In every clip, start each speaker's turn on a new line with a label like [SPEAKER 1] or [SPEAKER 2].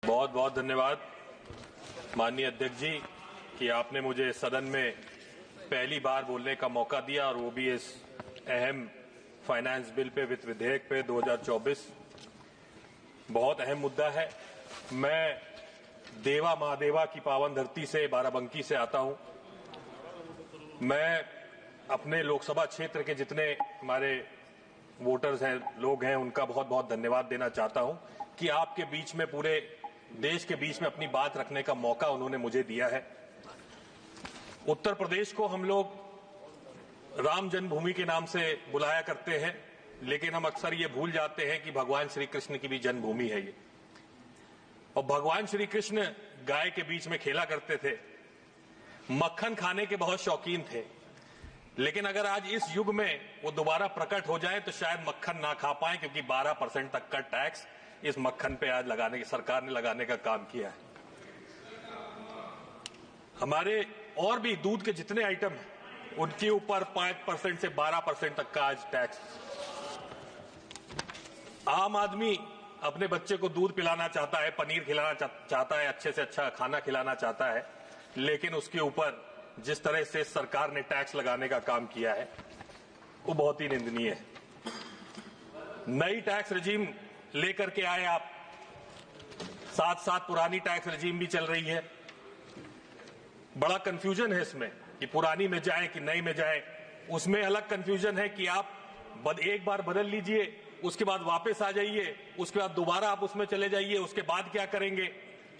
[SPEAKER 1] बहुत बहुत धन्यवाद माननीय अध्यक्ष जी कि आपने मुझे सदन में पहली बार बोलने का मौका दिया और वो भी इस अहम फाइनेंस बिल पे, वित्त विधेयक पे 2024। बहुत अहम मुद्दा है। मैं देवा महादेवा की पावन धरती से, बाराबंकी से आता हूं। मैं अपने लोकसभा क्षेत्र के जितने हमारे वोटर्स हैं, लोग हैं, उनका बहुत बहुत धन्यवाद देना चाहता हूं कि आपके बीच में, पूरे देश के बीच में अपनी बात रखने का मौका उन्होंने मुझे दिया है। उत्तर प्रदेश को हम लोग राम जन्मभूमि के नाम से बुलाया करते हैं, लेकिन हम अक्सर ये भूल जाते हैं कि भगवान श्री कृष्ण की भी जन्मभूमि है ये। और भगवान श्री कृष्ण गाय के बीच में खेला करते थे, मक्खन खाने के बहुत शौकीन थे, लेकिन अगर आज इस युग में वो दोबारा प्रकट हो जाए तो शायद मक्खन ना खा पाए, क्योंकि 12% तक का टैक्स इस मक्खन पे आज सरकार ने लगाने का काम किया है। हमारे और भी दूध के जितने आइटम हैं उनके ऊपर 5% से 12% तक का आज टैक्स। आम आदमी अपने बच्चे को दूध पिलाना चाहता है, पनीर खिलाना चाहता है, अच्छे से अच्छा खाना खिलाना चाहता है, लेकिन उसके ऊपर जिस तरह से सरकार ने टैक्स लगाने का काम किया है वो बहुत ही निंदनीय है। नई टैक्स रेजिम लेकर के आए आप, साथ साथ पुरानी टैक्स रेजिम भी चल रही है। बड़ा कंफ्यूजन है इसमें कि पुरानी में जाए कि नई में जाए। उसमें अलग कंफ्यूजन है कि आप एक बार बदल लीजिए, उसके बाद वापस आ जाइए, उसके बाद दोबारा आप उसमें चले जाइए, उसके बाद क्या करेंगे,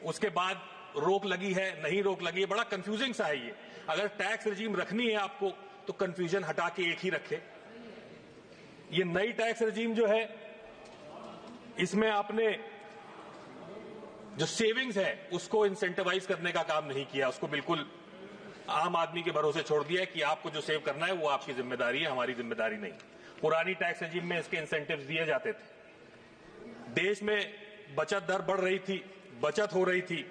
[SPEAKER 1] उसके बाद रोक लगी है, नहीं रोक लगी है। बड़ा कंफ्यूजिंग सा है ये। अगर टैक्स रेजिम रखनी है आपको तो कंफ्यूजन हटा के एक ही रखे। ये नई टैक्स रेजिम जो है, इसमें आपने जो सेविंग्स है उसको इंसेंटिवाइज करने का काम नहीं किया, उसको बिल्कुल आम आदमी के भरोसे छोड़ दिया है कि आपको जो सेव करना है वो आपकी जिम्मेदारी है, हमारी जिम्मेदारी नहीं। पुरानी टैक्स रेजिम में इसके इंसेंटिव्स दिए जाते थे, देश में बचत दर बढ़ रही थी, बचत हो रही थी,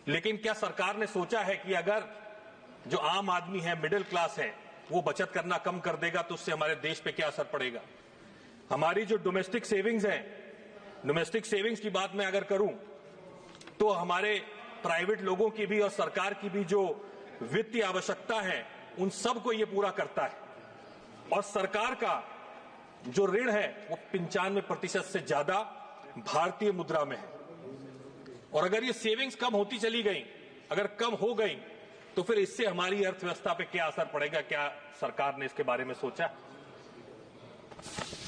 [SPEAKER 1] लेकिन क्या सरकार ने सोचा है कि अगर जो आम आदमी है, मिडिल क्लास है, वो बचत करना कम कर देगा तो उससे हमारे देश पे क्या असर पड़ेगा। हमारी जो डोमेस्टिक सेविंग्स है, डोमेस्टिक सेविंग्स की बात मैं अगर करूं तो हमारे प्राइवेट लोगों की भी और सरकार की भी जो वित्तीय आवश्यकता है उन सब को ये पूरा करता है। और सरकार का जो ऋण है वो 95% से ज्यादा भारतीय मुद्रा में है। और अगर ये सेविंग्स कम होती चली गई, अगर कम हो गई, तो फिर इससे हमारी अर्थव्यवस्था पे क्या असर पड़ेगा, क्या सरकार ने इसके बारे में सोचा।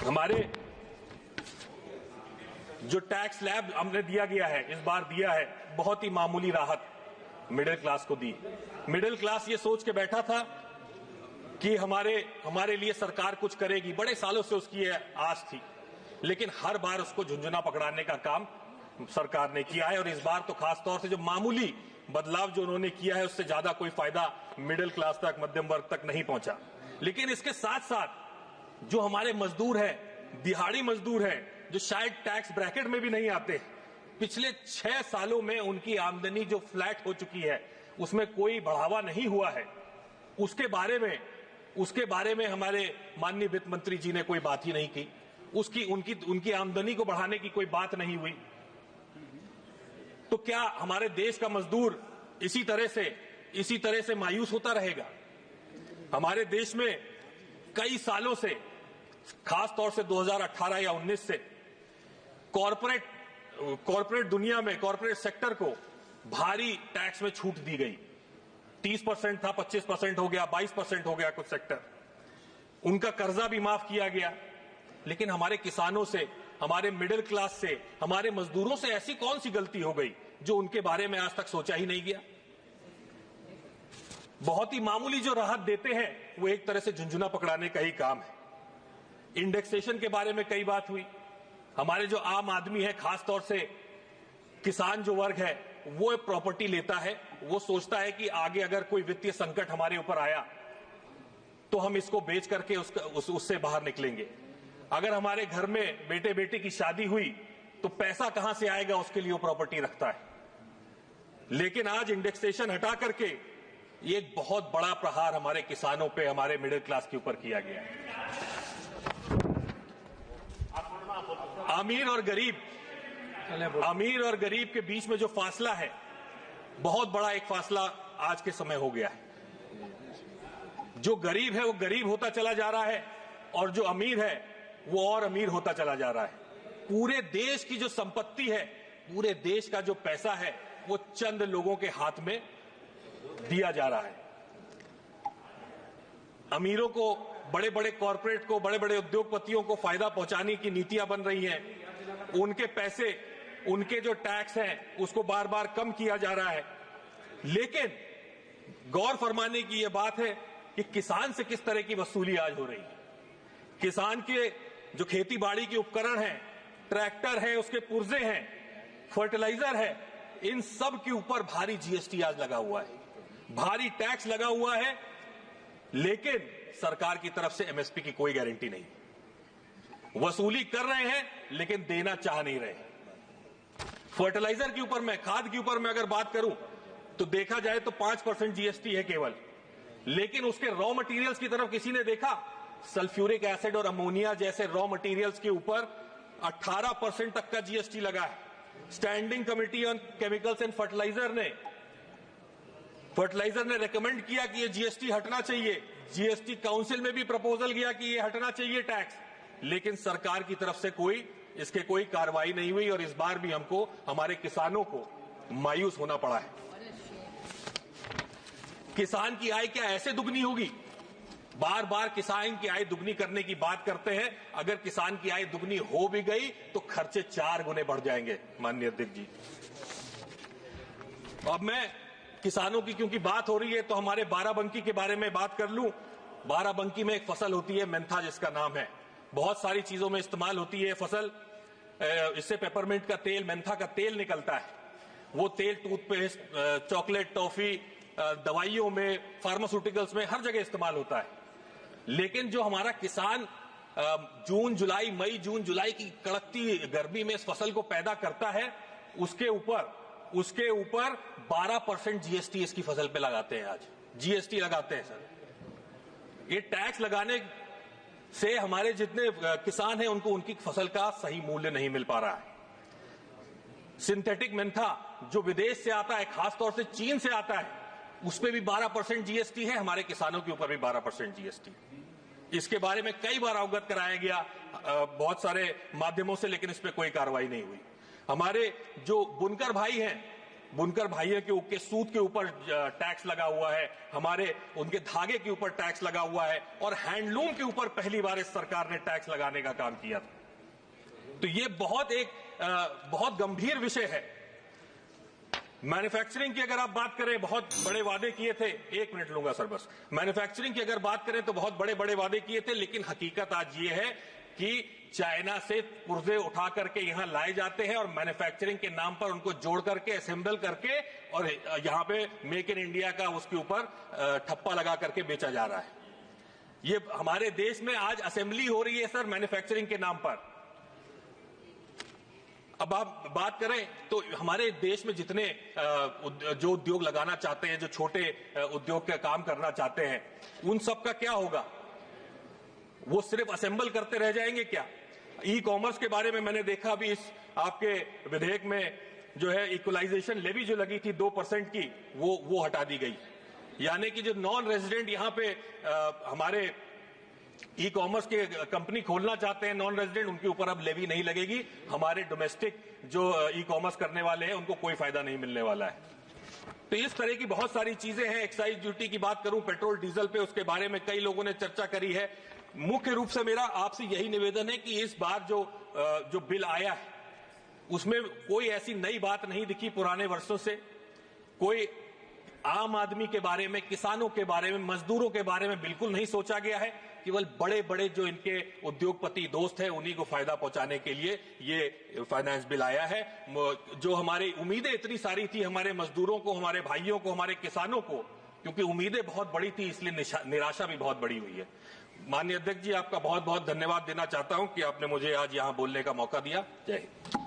[SPEAKER 1] हमारे जो टैक्स स्लैब हमने दिया गया है, इस बार दिया है, बहुत ही मामूली राहत मिडिल क्लास को दी। मिडिल क्लास ये सोच के बैठा था कि हमारे लिए सरकार कुछ करेगी, बड़े सालों से उसकी आस थी, लेकिन हर बार उसको झुंझुना पकड़ाने का काम सरकार ने किया है। और इस बार तो खास तौर से जो मामूली बदलाव जो उन्होंने किया है उससे ज्यादा कोई फायदा मिडिल क्लास तक, मध्यम वर्ग तक नहीं पहुंचा। लेकिन इसके साथ साथ जो हमारे मजदूर हैं, दिहाड़ी मजदूर हैं, जो शायद टैक्स ब्रैकेट में भी नहीं आते, पिछले 6 सालों में उनकी आमदनी जो फ्लैट हो चुकी है, उसमें कोई बढ़ावा नहीं हुआ है, उसके बारे में हमारे माननीय वित्त मंत्री जी ने कोई बात ही नहीं की। उनकी आमदनी को बढ़ाने की कोई बात नहीं हुई। तो क्या हमारे देश का मजदूर इसी तरह से मायूस होता रहेगा? हमारे देश में कई सालों से, खास तौर से 2018 या 19 से कॉर्पोरेट दुनिया में, कॉर्पोरेट सेक्टर को भारी टैक्स में छूट दी गई। 30% था, 25% हो गया, 22% हो गया कुछ सेक्टर। उनका कर्जा भी माफ किया गया। लेकिन हमारे किसानों से, हमारे मिडिल क्लास से, हमारे मजदूरों से ऐसी कौन सी गलती हो गई जो उनके बारे में आज तक सोचा ही नहीं गया। बहुत ही मामूली जो राहत देते हैं वो एक तरह से झुंझुना पकड़ाने का ही काम है। इंडेक्सेशन के बारे में कई बात हुई। हमारे जो आम आदमी है, खास तौर से किसान जो वर्ग है, वो प्रॉपर्टी लेता है, वो सोचता है कि आगे अगर कोई वित्तीय संकट हमारे ऊपर आया तो हम इसको बेच करके उससे बाहर निकलेंगे। अगर हमारे घर में बेटे बेटी की शादी हुई तो पैसा कहां से आएगा, उसके लिए वो प्रॉपर्टी रखता है। लेकिन आज इंडेक्सेशन हटा करके ये एक बहुत बड़ा प्रहार हमारे किसानों पे, हमारे मिडिल क्लास के ऊपर किया गया है। अमीर और गरीब अमीर और गरीब के बीच में जो फासला है, बहुत बड़ा एक फासला आज के समय हो गया है। जो गरीब है वो गरीब होता चला जा रहा है और जो अमीर है वो और अमीर होता चला जा रहा है। पूरे देश की जो संपत्ति है, पूरे देश का जो पैसा है, वो चंद लोगों के हाथ में दिया जा रहा है। अमीरों को, बड़े बड़े कॉरपोरेट को, बड़े बड़े उद्योगपतियों को फायदा पहुंचाने की नीतियां बन रही हैं। उनके पैसे, उनके जो टैक्स हैं, उसको बार बार कम किया जा रहा है। लेकिन गौर फरमाने की यह बात है कि किसान से किस तरह की वसूली आज हो रही है। किसान के जो खेती बाड़ी के उपकरण हैं, ट्रैक्टर है, उसके पुर्जे हैं, फर्टिलाइजर है, इन सब के ऊपर भारी जीएसटी आज लगा हुआ है, भारी टैक्स लगा हुआ है। लेकिन सरकार की तरफ से एमएसपी की कोई गारंटी नहीं। वसूली कर रहे हैं लेकिन देना चाह नहीं रहे। फर्टिलाइजर के ऊपर मैं, खाद के ऊपर मैं अगर बात करूं तो देखा जाए तो 5% जीएसटी है केवल। लेकिन उसके रॉ मटेरियल्स की तरफ किसी ने देखा? सल्फ्यूरिक एसिड और अमोनिया जैसे रॉ मटेरियल्स के ऊपर 18% तक का जीएसटी लगा है। Standing committee on chemicals and fertiliser ने रेकमेंड किया कि ये जीएसटी हटना चाहिए। जीएसटी काउंसिल में भी प्रपोजल गया कि ये हटना चाहिए टैक्स, लेकिन सरकार की तरफ से इसके कोई कार्रवाई नहीं हुई और इस बार भी हमको, हमारे किसानों को मायूस होना पड़ा है। किसान की आय क्या ऐसे दुगनी होगी? बार बार किसान की आय दुगनी करने की बात करते हैं। अगर किसान की आय दुगनी हो भी गई तो खर्चे 4 गुने बढ़ जाएंगे माननीय अध्यक्ष जी। अब मैं किसानों की क्योंकि बात हो रही है तो हमारे बाराबंकी के बारे में बात कर लूं। बाराबंकी में एक फसल होती है मेंथा, जिसका नाम है, बहुत सारी चीजों में इस्तेमाल होती है फसल। इससे पेपरमिंट का तेल, मेंथा का तेल निकलता है। वो तेल टूथपेस्ट, चॉकलेट, टॉफी, दवाइयों में, फार्मास्यूटिकल्स में, हर जगह इस्तेमाल होता है। लेकिन जो हमारा किसान जून जुलाई की कड़कती गर्मी में इस फसल को पैदा करता है, उसके ऊपर 12% जीएसटी इसकी फसल पे लगाते हैं। आज जीएसटी लगाते हैं सर। ये टैक्स लगाने से हमारे जितने किसान हैं उनको उनकी फसल का सही मूल्य नहीं मिल पा रहा है। सिंथेटिक मेंथा जो विदेश से आता है, खासतौर से चीन से आता है, उस पे भी 12% जीएसटी है। हमारे किसानों के ऊपर भी 12% जीएसटी। इसके बारे में कई बार अवगत कराया गया बहुत सारे माध्यमों से, लेकिन इस पे कोई कार्रवाई नहीं हुई। हमारे जो बुनकर भाई हैं, बुनकर भाइयों के सूत के ऊपर टैक्स लगा हुआ है, हमारे उनके धागे के ऊपर टैक्स लगा हुआ है, और हैंडलूम के ऊपर पहली बार इस सरकार ने टैक्स लगाने का काम किया था। तो ये बहुत गंभीर विषय है। मैन्युफैक्चरिंग की अगर आप बात करें, बहुत बड़े वादे किए थे। 1 मिनट लूंगा सर बस। मैन्युफैक्चरिंग की अगर बात करें तो बहुत बड़े बड़े वादे किए थे, लेकिन हकीकत आज ये है कि चाइना से पुर्जे उठा करके यहां लाए जाते हैं और मैन्युफैक्चरिंग के नाम पर उनको जोड़ करके, असेंबल करके, और यहां पे मेक इन इंडिया का उसके ऊपर ठप्पा लगा करके बेचा जा रहा है। ये हमारे देश में आज असेंबली हो रही है सर मैन्युफैक्चरिंग के नाम पर। अब आप बात करें तो हमारे देश में जितने जो उद्योग लगाना चाहते हैं, जो छोटे उद्योग का काम करना चाहते हैं, उन सब का क्या होगा? वो सिर्फ असेंबल करते रह जाएंगे क्या? ई कॉमर्स के बारे में मैंने देखा अभी इस आपके विधेयक में जो है इक्वलाइजेशन लेवी जो लगी थी 2% की, वो हटा दी गई। यानी कि जो नॉन रेजिडेंट यहां पे हमारे ई कॉमर्स के कंपनी खोलना चाहते हैं, नॉन रेजिडेंट, उनके ऊपर अब लेवी नहीं लगेगी। हमारे डोमेस्टिक जो ई कॉमर्स करने वाले हैं उनको कोई फायदा नहीं मिलने वाला है। तो इस तरह की बहुत सारी चीजें हैं। एक्साइज ड्यूटी की बात करूं, पेट्रोल डीजल पे, उसके बारे में कई लोगों ने चर्चा करी है। मुख्य रूप से मेरा आपसे यही निवेदन है कि इस बार जो बिल आया है उसमें कोई ऐसी नई बात नहीं दिखी पुराने वर्षों से। कोई आम आदमी के बारे में, किसानों के बारे में, मजदूरों के बारे में बिल्कुल नहीं सोचा गया है। केवल बड़े बड़े जो इनके उद्योगपति दोस्त हैं उन्हीं को फायदा पहुंचाने के लिए ये फाइनेंस बिल आया है। जो हमारी उम्मीदें इतनी सारी थी हमारे मजदूरों को, हमारे भाइयों को, हमारे किसानों को, क्योंकि उम्मीदें बहुत बड़ी थी इसलिए निराशा भी बहुत बड़ी हुई है। माननीय अध्यक्ष जी, आपका बहुत बहुत धन्यवाद देना चाहता हूं कि आपने मुझे आज यहां बोलने का मौका दिया। जय हिंद।